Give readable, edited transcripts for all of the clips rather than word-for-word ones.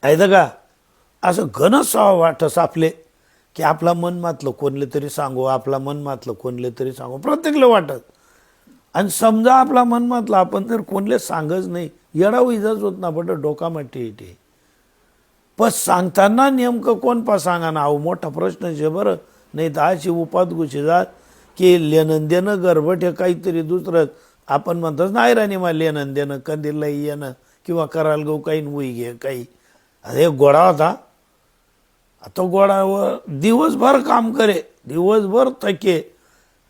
आहे का असं घनच वाटस आपले की आपला मन मातलं कोणले तरी सांगू, आपला मन मातलं कोणले तरी सांगू, प्रत्येकला वाटत. आणि समजा आपला मन मातलं आपण जर कोणले सांगच नाही, येडा इजाच होत ना बट डोकामाटी येते. पण सांगताना नेमकं कोण पा सांगा ना, अहो मोठा प्रश्न आहे बरं. नाही तर अशी उपात घुशी जात की लेणं देणं गरबट हे काहीतरी दुसरंच. आपण म्हणतोच नाही राणी मा लेणं देणं कंदीलला येणं किंवा करायला गो काही उई घे काही. अरे गोडा होता, तो गोडावर दिवसभर काम करे, दिवसभर थके.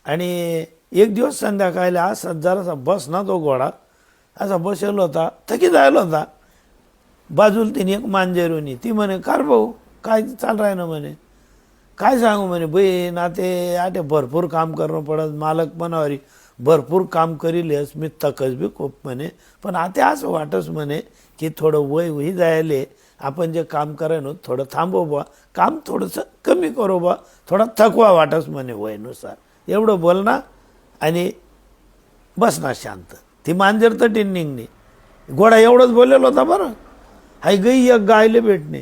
आणि एक दिवस संध्याकाळला असा जरासा बस ना तो घोडा असा बसेल होता, थकी जायला होता. बाजूला तिने एक मांजरुनी, ती म्हणे कार भाऊ काय चाल राय ना म्हणे. काय सांगू म्हणे बहीण ते आटे भरपूर काम करणं पडत, मालक मनावरी भरपूर काम करीलेस, मी थकस बी खूप म्हणे. पण आता असं वाटस म्हणे की थोडं वय वही जायले, आपण जे काम कराय ना थोडं थांबव बा, काम थोडंसं कमी करू बा, थोडा थकवा वाटस म्हणे वयनुसार. एवढं बोल ना आणि बस ना शांत. ती मांजर तर टिन्निंगनी, घोडा एवढंच बोललेला होता बरं. हाय गई एक गायले भेटणे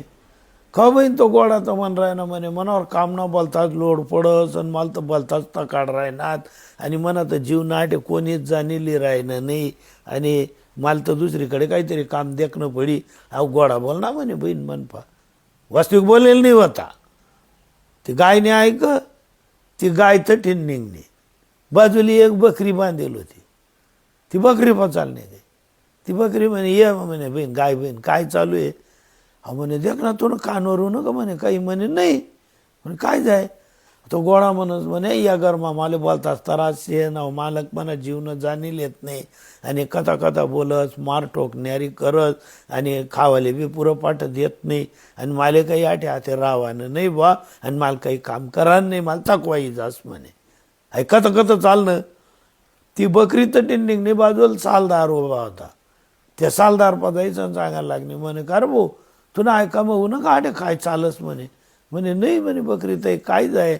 का बहीण. तो गोडा तर म्हण राय ना म्हणे मनावर काम न बोलताच लोड पडस, आणि मला तर बोलताच तकाड राहणार, आणि मना तर जीव नाटे कोणीच जाणीली राहिनं नाही, आणि मला तर दुसरीकडे काहीतरी काम देखणं पडी. अहो गोडा बोल ना म्हणे बहीण मनपा, वास्तविक बोलेल नाही होता. ती गायने ऐक, ती गाय तर ठिन्निंगने बाजूली एक बकरी बांधेल होती, ती बकरी पण चालणे दे. ती बकरी म्हणे ये म्हणे बहीण, गाय बहीण काय चालू आहे. हा म्हणे देख ना थोडं कानवर नका म्हणे काही. म्हणे नाही. म्हणे काय जाय. तो गोळा म्हणत म्हणे या गरमा मला बोलतात तरास ना मालक म्हणा जीवन जाणील येत नाही, आणि कथा कथा बोलस मार ठोकणारी करत, आणि खावाले बी पुरं पाठत येत नाही, आणि मला काही आठे हाते रावानं नाही बा, आणि मला काही काम करा नाही, मला तकवाई जास म्हणे. ऐकता कथा चालणं. ती बकरी तर टिंडिंगने बाजूला सालदार उभा होता. त्या सालदार पदायचं सांगायला लागणे म्हणे का रे भाऊ तुला ऐका मग ना का काय चालस म्हणे. म्हणे नाही म्हणे बकरी तर काय जाय.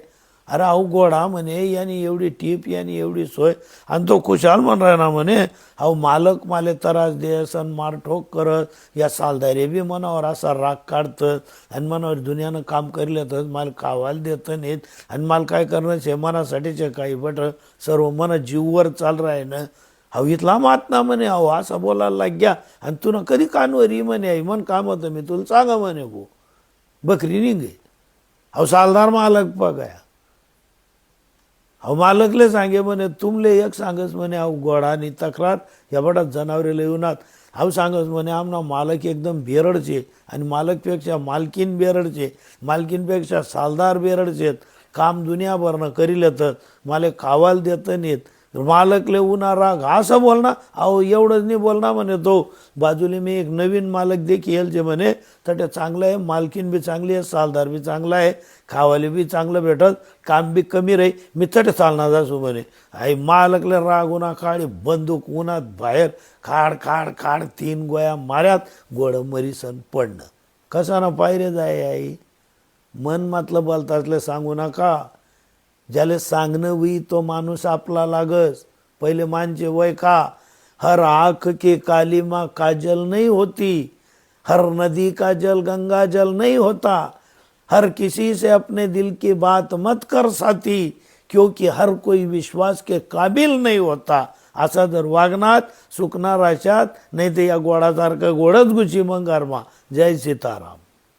अरे अहो गोडा म्हणे याने एवढी टीप याने एवढी सोय, आणि तो खुशाल म्हण राहिला म्हणे अहो मालक माले त्रास देस आणि मारठोक करत, या सालदारे बी मनावर असा राग काढतात, आणि मनावर दुनियानं काम करील तर मला कावायला देत नाहीत, आणि मला काय करणं शे मनासाठीचे काही बट सर्व मना जीववर चाल राही ना. अहो इथला मात ना म्हणे, अहो असं बोलायला लाग्या, आणि तुला कधी कानवर ही म्हणे आई मन काम होतं मी तुला सांगा म्हणे गो. बकरी निघे. अहो सालदार मालक बघाया. अहो मालकले सांगे म्हणे तुमले एक सांगस म्हणे अहो गोडानी तक्रार या बडा जनावरेला येऊनात. अहो सांगस म्हणे आमना मालक एकदम बेरडचे, आणि मालकपेक्षा मालकीन बेरडचे, मालकीनपेक्षा सालदार बेरडचे, काम दुनियाभरनं करील तर मला खावायला देत नाहीत, मालकले उन्हा राग असं बोलना. अहो एवढंच नाही बोलना म्हणे तो. बाजूला मी एक नवीन मालक देखील जे म्हणे तर ते चांगलं आहे, मालकीन बी चांगली आहे, सालदार बी चांगला आहे, खावाले बी चांगलं भेटत, काम बी कमी राही, मी तटे चालणार जासू म्हणे. आई मालकले राग उन्हा काढी बंदूक उन्हात बाहेर खाड खाड खाड 3 गोया माऱ्यात, गोड मरीसन पडणं. कसा ना पायरे जाय आई. मन मातलं बोलतातले सांगू नका. ज्याले सांगणं हुई तो माणूस आपला लागस. पहिले मानचे वय का. हर आँख के काली माँ काजल नहीं होती, हर नदी का जल गंगा जल नहीं होता, हर किसी से अपने दिल की बात मत कर साथी, क्योंकि हर कोई विश्वास के काबिल नहीं होता. असा जर वागणार सुकणार अशात, नाही तर या गोडासारखं गोडच गुची मंगारमा. जय सीताराम.